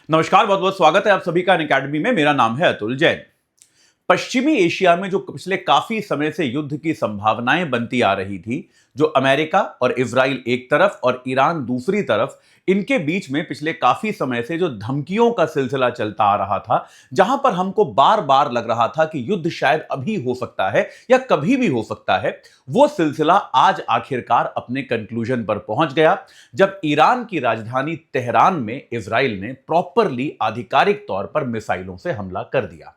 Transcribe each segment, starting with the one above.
नमस्कार, बहुत बहुत स्वागत है आप सभी का अनअकैडमी में। मेरा नाम है अतुल जैन। पश्चिमी एशिया में जो पिछले काफी समय से युद्ध की संभावनाएं बनती आ रही थी, जो अमेरिका और इजराइल एक तरफ और ईरान दूसरी तरफ, इनके बीच में पिछले काफी समय से जो धमकियों का सिलसिला चलता आ रहा था, जहां पर हमको बार बार लग रहा था कि युद्ध शायद अभी हो सकता है या कभी भी हो सकता है, वो सिलसिला आज आखिरकार अपने कंक्लूजन पर पहुंच गया, जब ईरान की राजधानी तेहरान में इजराइल ने प्रॉपरली आधिकारिक तौर पर मिसाइलों से हमला कर दिया।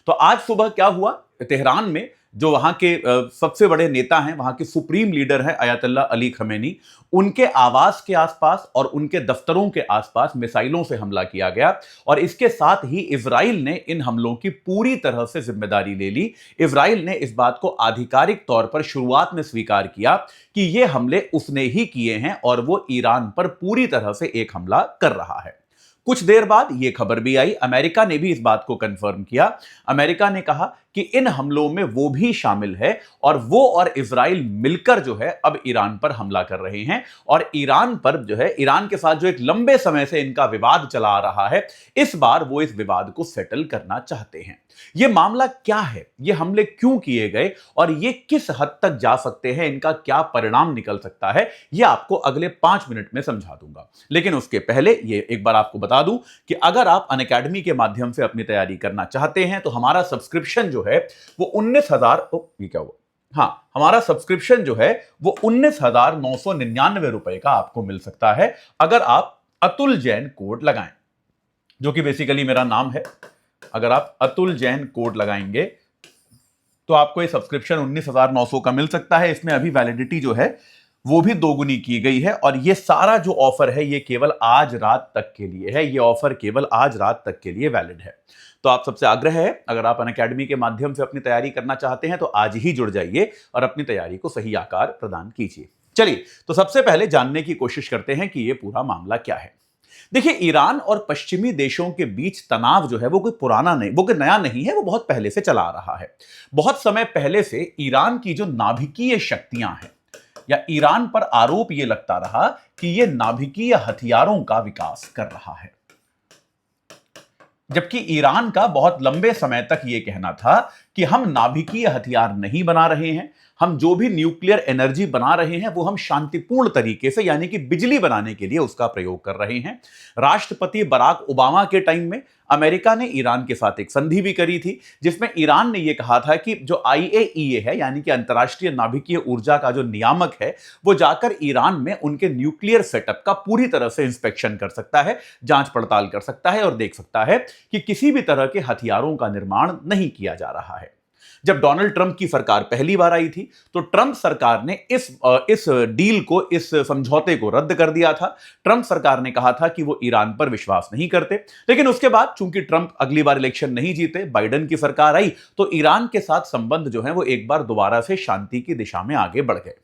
तो आज सुबह क्या हुआ, तेहरान में जो वहां के सबसे बड़े नेता हैं, वहां के सुप्रीम लीडर हैं अयतुल्ला अली खमेनी, उनके आवास के आसपास और उनके दफ्तरों के आसपास मिसाइलों से हमला किया गया। और इसके साथ ही इजराइल ने इन हमलों की पूरी तरह से जिम्मेदारी ले ली। इजराइल ने इस बात को आधिकारिक तौर पर शुरुआत में स्वीकार किया कि ये हमले उसने ही किए हैं और वो ईरान पर पूरी तरह से एक हमला कर रहा है। कुछ देर बाद यह खबर भी आई, अमेरिका ने भी इस बात को कंफर्म किया। अमेरिका ने कहा कि इन हमलों में वो भी शामिल है और वो और इजराइल मिलकर जो है अब ईरान पर हमला कर रहे हैं। और ईरान पर जो है, ईरान के साथ जो एक लंबे समय से इनका विवाद चला आ रहा है, इस बार वो इस विवाद को सेटल करना चाहते हैं। ये मामला क्या है, ये हमले क्यों किए गए और ये किस हद तक जा सकते हैं, इनका क्या परिणाम निकल सकता है, ये आपको अगले 5 मिनट में समझा दूंगा। लेकिन उसके पहले ये एक बार आपको बता दूं कि अगर आप अनअकैडमी के माध्यम से अपनी तैयारी करना चाहते हैं तो हमारा सब्सक्रिप्शन जो है वो 19,000, ये क्या हुआ, हाँ, हमारा सब्सक्रिप्शन जो है वो 19,999 रुपए का आपको मिल सकता है अगर आप अतुल जैन कोड लगाएं, जो कि बेसिकली मेरा नाम है। अगर आप अतुल जैन कोड लगाएंगे तो आपको ये सब्सक्रिप्शन 19,900 का मिल सकता है। इसमें अभी वैलिडिटी जो है वो भी दोगुनी की गई है और ये सारा जो ऑफर है ये केवल आज रात तक के लिए है। ये ऑफर केवल आज रात तक के लिए वैलिड है। तो आप सबसे आग्रह है, अगर आप अनअकैडमी के माध्यम से अपनी तैयारी करना चाहते हैं तो आज ही जुड़ जाइए और अपनी तैयारी को सही आकार प्रदान कीजिए। चलिए, तो सबसे पहले जानने की कोशिश करते हैं कि ये पूरा मामला क्या है। देखिए, ईरान और पश्चिमी देशों के बीच तनाव जो है वो कोई पुराना नहीं, वो कोई नया नहीं है, वो बहुत पहले से चला आ रहा है। बहुत समय पहले से ईरान की जो नाभिकीय शक्तियां हैं, या ईरान पर आरोप यह लगता रहा कि यह नाभिकीय हथियारों का विकास कर रहा है, जबकि ईरान का बहुत लंबे समय तक यह कहना था कि हम नाभिकीय हथियार नहीं बना रहे हैं, हम जो भी न्यूक्लियर एनर्जी बना रहे हैं वो हम शांतिपूर्ण तरीके से, यानी कि बिजली बनाने के लिए उसका प्रयोग कर रहे हैं। राष्ट्रपति बराक ओबामा के टाइम में अमेरिका ने ईरान के साथ एक संधि भी करी थी, जिसमें ईरान ने यह कहा था कि जो IAEA है, यानी कि अंतर्राष्ट्रीय नाभिकीय ऊर्जा का जो नियामक है, वो जाकर ईरान में उनके न्यूक्लियर सेटअप का पूरी तरह से इंस्पेक्शन कर सकता है, जांच पड़ताल कर सकता है और देख सकता है कि किसी भी तरह के हथियारों का निर्माण नहीं किया जा रहा है। जब डोनाल्ड ट्रंप की सरकार पहली बार आई थी तो ट्रंप सरकार ने इस डील को, इस समझौते को रद्द कर दिया था। ट्रंप सरकार ने कहा था कि वो ईरान पर विश्वास नहीं करते, लेकिन उसके बाद चूंकि ट्रंप अगली बार इलेक्शन नहीं जीते, बाइडेन की सरकार आई, तो ईरान के साथ संबंध जो है वो एक बार दोबारा से शांति की दिशा में आगे बढ़ गए।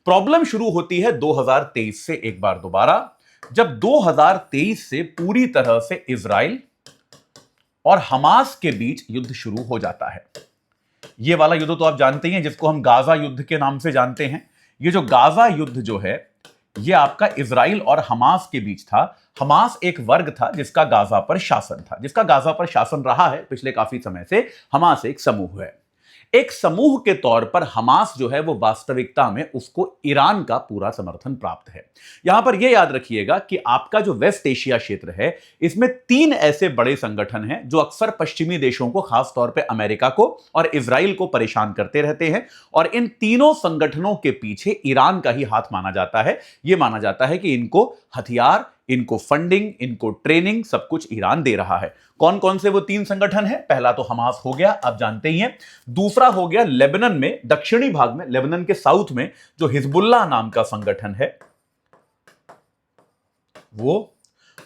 प्रॉब्लम शुरू होती है 2023 से एक बार दोबारा, जब 2023 से पूरी तरह से इजराइल और हमास के बीच युद्ध शुरू हो जाता है। ये वाला युद्ध तो आप जानते ही हैं, जिसको हम गाजा युद्ध के नाम से जानते हैं। ये जो गाजा युद्ध जो है, ये आपका इजराइल और हमास के बीच था। हमास एक वर्ग था जिसका गाजा पर शासन था, जिसका गाजा पर शासन रहा है पिछले काफी समय से। हमास एक समूह है। एक समूह के तौर पर हमास जो है वो वास्तविकता में उसको ईरान का पूरा समर्थन प्राप्त है। यहां पर यह याद रखिएगा कि आपका जो वेस्ट एशिया क्षेत्र है, इसमें 3 ऐसे बड़े संगठन हैं जो अक्सर पश्चिमी देशों को, खास तौर पे अमेरिका को और इजराइल को परेशान करते रहते हैं। और इन तीनों संगठनों के पीछे ईरान का ही हाथ माना जाता है। यह माना जाता है कि इनको हथियार, इनको फंडिंग, इनको ट्रेनिंग, सब कुछ ईरान दे रहा है। कौन कौन से वो 3 संगठन हैं? पहला तो हमास हो गया, आप जानते ही हैं। दूसरा हो गया लेबनान में, दक्षिणी भाग में, लेबनान के साउथ में जो हिजबुल्लाह नाम का संगठन है वो।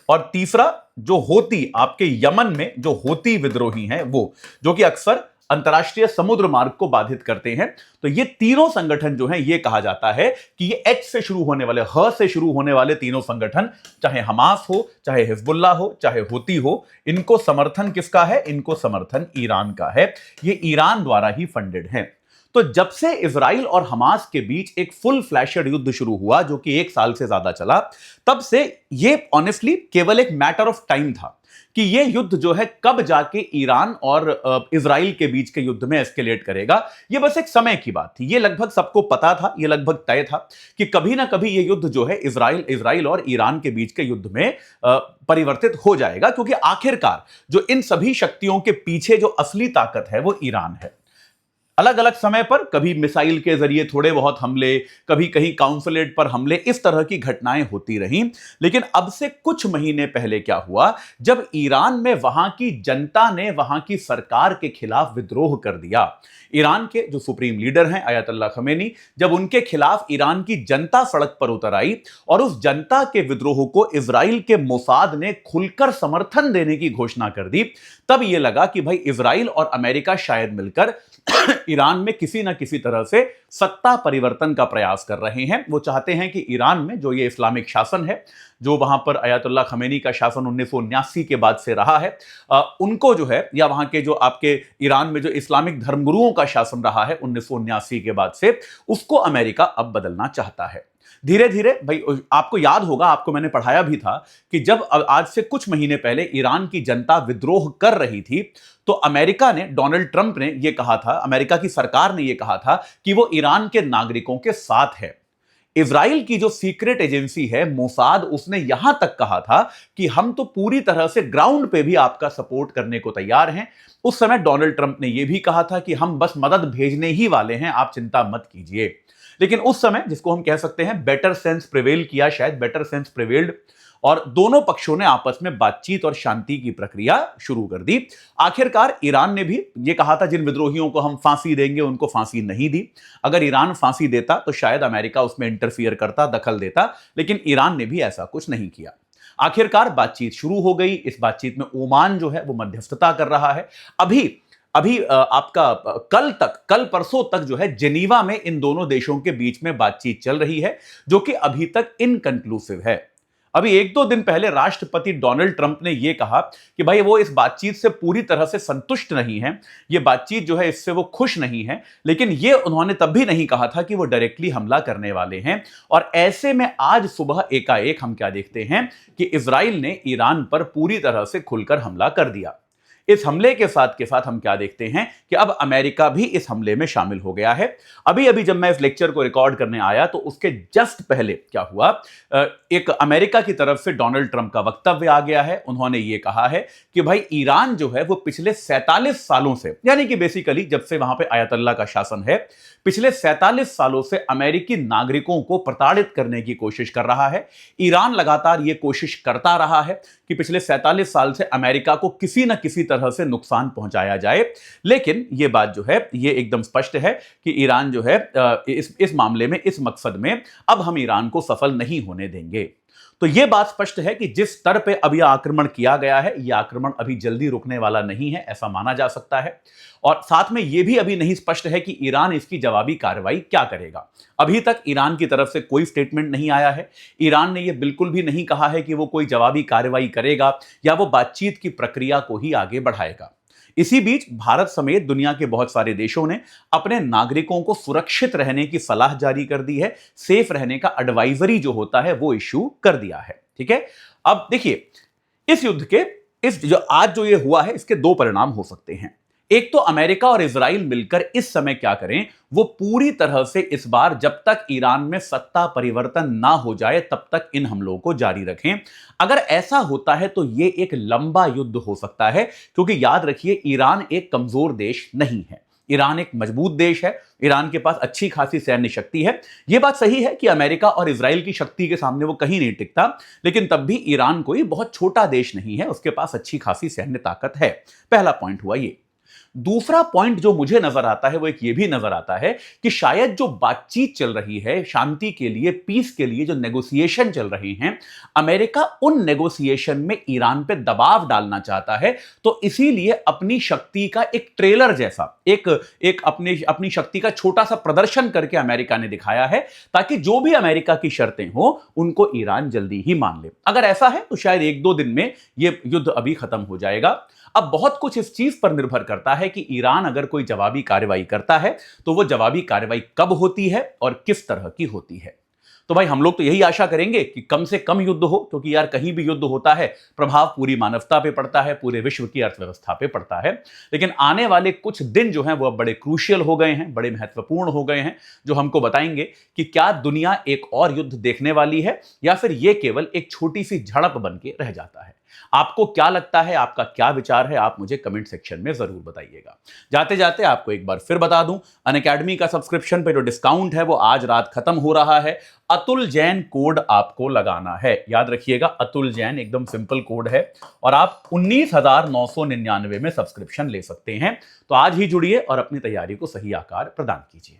और तीसरा जो होती, आपके यमन में जो होती विद्रोही हैं वो, जो कि अक्सर अंतरराष्ट्रीय समुद्र मार्ग को बाधित करते हैं। तो ये तीनों संगठन जो हैं, ये कहा जाता है कि ये H से शुरू होने वाले, ह से शुरू होने वाले तीनों संगठन, चाहे हमास हो, चाहे हिजबुल्लाह हो, चाहे होती हो, इनको समर्थन किसका है? इनको समर्थन ईरान का है। ये ईरान द्वारा ही फंडेड है। तो जब से इजराइल और हमास के बीच एक फुल फ्लैशड युद्ध शुरू हुआ जो कि 1 साल से ज्यादा चला, तब से ये ऑनेस्टली केवल एक मैटर ऑफ टाइम था कि ये युद्ध जो है कब जाके ईरान और इजराइल के बीच के युद्ध में एस्केलेट करेगा। ये बस एक समय की बात थी, ये लगभग सबको पता था, ये लगभग तय था कि कभी ना कभी ये युद्ध जो है इजराइल और ईरान के बीच के युद्ध में परिवर्तित हो जाएगा, क्योंकि आखिरकार जो इन सभी शक्तियों के पीछे जो असली ताकत है वो ईरान है। अलग अलग समय पर कभी मिसाइल के जरिए थोड़े बहुत हमले, कभी कहीं काउंसुलेट पर हमले, इस तरह की घटनाएं होती रहीं। लेकिन अब से कुछ महीने पहले क्या हुआ, जब ईरान में वहां की जनता ने वहां की सरकार के खिलाफ विद्रोह कर दिया। ईरान के जो सुप्रीम लीडर हैं अयतुल्ला खमेनी, जब उनके खिलाफ ईरान की जनता सड़क पर उतर आई और उस जनता के विद्रोह को इजराइल के मोसाद ने खुलकर समर्थन देने की घोषणा कर दी, तब यह लगा कि भाई इजराइल और अमेरिका शायद मिलकर ईरान में किसी ना किसी तरह से सत्ता परिवर्तन का प्रयास कर रहे हैं। वो चाहते हैं कि ईरान में जो ये इस्लामिक शासन है, जो वहां पर अयतुल्ला खमेनी का शासन 1979 के बाद से रहा है, उनको जो है, या वहां के जो आपके ईरान में जो इस्लामिक धर्मगुरुओं का शासन रहा है 1979 के बाद से, उसको अमेरिका अब बदलना चाहता है। धीरे धीरे भाई, आपको याद होगा, आपको मैंने पढ़ाया भी था कि जब आज से कुछ महीने पहले ईरान की जनता विद्रोह कर रही थी, तो अमेरिका ने, डोनाल्ड ट्रंप ने यह कहा था, अमेरिका की सरकार ने यह कहा था कि वो ईरान के नागरिकों के साथ है। इजराइल की जो सीक्रेट एजेंसी है मोसाद, उसने यहां तक कहा था कि हम तो पूरी तरह से ग्राउंड पे भी आपका सपोर्ट करने को तैयार हैं। उस समय डोनाल्ड ट्रंप ने यह भी कहा था कि हम बस मदद भेजने ही वाले हैं, आप चिंता मत कीजिए। लेकिन उस समय, जिसको हम कह सकते हैं बेटर सेंस प्रिवेल किया, शायद बेटर सेंस प्रिवेल्ड, और दोनों पक्षों ने आपस में बातचीत और शांति की प्रक्रिया शुरू कर दी। आखिरकार ईरान ने भी यह कहा था जिन विद्रोहियों को हम फांसी देंगे उनको फांसी नहीं दी। अगर ईरान फांसी देता तो शायद अमेरिका उसमें इंटरफियर करता, दखल देता, लेकिन ईरान ने भी ऐसा कुछ नहीं किया। आखिरकार बातचीत शुरू हो गई। इस बातचीत में ओमान जो है वो मध्यस्थता कर रहा है। अभी आपका कल परसों तक जो है जेनीवा में इन दोनों देशों के बीच में बातचीत चल रही है, जो कि अभी तक इनकंक्लूसिव है। अभी 1-2 दिन पहले राष्ट्रपति डोनाल्ड ट्रंप ने यह कहा कि भाई वो इस बातचीत से पूरी तरह से संतुष्ट नहीं है, ये बातचीत जो है इससे वो खुश नहीं है, लेकिन ये उन्होंने तब भी नहीं कहा था कि वो डायरेक्टली हमला करने वाले हैं। और ऐसे में आज सुबह एकाएक हम क्या देखते हैं कि इजराइल ने ईरान पर पूरी तरह से खुलकर हमला कर दिया। इस हमले के साथ हम क्या देखते हैं कि अब अमेरिका भी इस हमले में शामिल हो गया है। अभी अभी जब मैं इस लेक्चर को रिकॉर्ड करने आया तो उसके जस्ट पहले क्या हुआ, एक अमेरिका की तरफ से डोनाल्ड ट्रंप का वक्तव्य आ गया है। उन्होंने ये कहा है कि भाई ईरान जो है वो पिछले 47 सालों से, यानी कि बेसिकली जब से वहां पे अयतुल्ला का शासन है, पिछले 47 सालों से अमेरिकी नागरिकों को प्रताड़ित करने की कोशिश कर रहा है। ईरान लगातार यह कोशिश करता रहा है कि पिछले 47 साल से अमेरिका को किसी न किसी तरह से नुकसान पहुंचाया जाए। लेकिन यह बात जो है ये एकदम स्पष्ट है कि ईरान जो है इस मामले में, इस मकसद में अब हम ईरान को सफल नहीं होने देंगे। तो यह बात स्पष्ट है कि जिस स्तर पे अब यह आक्रमण किया गया है, यह आक्रमण अभी जल्दी रुकने वाला नहीं है, ऐसा माना जा सकता है। और साथ में यह भी अभी नहीं स्पष्ट है कि ईरान इसकी जवाबी कार्रवाई क्या करेगा। अभी तक ईरान की तरफ से कोई स्टेटमेंट नहीं आया है। ईरान ने यह बिल्कुल भी नहीं कहा है कि वो कोई जवाबी कार्रवाई करेगा या वो बातचीत की प्रक्रिया को ही आगे बढ़ाएगा। इसी बीच भारत समेत दुनिया के बहुत सारे देशों ने अपने नागरिकों को सुरक्षित रहने की सलाह जारी कर दी है। सेफ रहने का एडवाइजरी जो होता है वो इश्यू कर दिया है। ठीक है, अब देखिए, इस युद्ध के आज जो ये हुआ है, इसके 2 परिणाम हो सकते हैं। एक तो अमेरिका और इजराइल मिलकर इस समय क्या करें, वो पूरी तरह से इस बार जब तक ईरान में सत्ता परिवर्तन ना हो जाए तब तक इन हमलों को जारी रखें। अगर ऐसा होता है तो ये एक लंबा युद्ध हो सकता है, क्योंकि याद रखिए ईरान एक कमजोर देश नहीं है, ईरान एक मजबूत देश है। ईरान के पास अच्छी खासी सैन्य शक्ति है। यह बात सही है कि अमेरिका और इजराइल की शक्ति के सामने वो कहीं नहीं टिकता, लेकिन तब भी ईरान कोई बहुत छोटा देश नहीं है, उसके पास अच्छी खासी सैन्य ताकत है। पहला पॉइंट हुआ ये। दूसरा पॉइंट जो मुझे नजर आता है वो एक ये भी नजर आता है कि शायद जो बातचीत चल रही है शांति के लिए, पीस के लिए, जो नेगोशिएशन चल रहे हैं, अमेरिका उन नेगोशिएशन में ईरान पे दबाव डालना चाहता है। तो इसीलिए अपनी शक्ति का एक ट्रेलर जैसा एक अपनी शक्ति का छोटा सा प्रदर्शन करके अमेरिका ने दिखाया है, ताकि जो भी अमेरिका की शर्तें हो उनको ईरान जल्दी ही मान ले। अगर ऐसा है तो शायद 1-2 दिन में यह युद्ध अभी खत्म हो जाएगा। अब बहुत कुछ इस चीज पर निर्भर करता है है कि ईरान अगर कोई जवाबी कार्रवाई करता है तो वो जवाबी कार्रवाई कब होती है और किस तरह की होती है। तो भाई हम लोग तो यही आशा करेंगे कि कम से कम युद्ध हो, क्योंकि यार कहीं भी युद्ध होता है प्रभाव पूरी मानवता पे पड़ता है, पूरे विश्व की अर्थव्यवस्था पे पड़ता है। लेकिन आने वाले कुछ दिन जो हैं वो अब बड़े क्रूशियल हो गए हैं, बड़े महत्वपूर्ण हो गए हैं, जो हमको बताएंगे कि क्या दुनिया एक और युद्ध देखने वाली है या फिर ये केवल एक छोटी सी झड़प बन के रह जाता है। आपको क्या लगता है, आपका क्या विचार है, आप मुझे कमेंट सेक्शन में जरूर बताइएगा। जाते जाते आपको एक बार फिर बता दूं, अनअकैडमी का सब्सक्रिप्शन पे जो डिस्काउंट है वो आज रात खत्म हो रहा है। अतुल जैन कोड आपको लगाना है, याद रखिएगा, अतुल जैन एकदम सिंपल कोड है और आप 19,999 में सब्सक्रिप्शन ले सकते हैं। तो आज ही जुड़िए और अपनी तैयारी को सही आकार प्रदान कीजिए।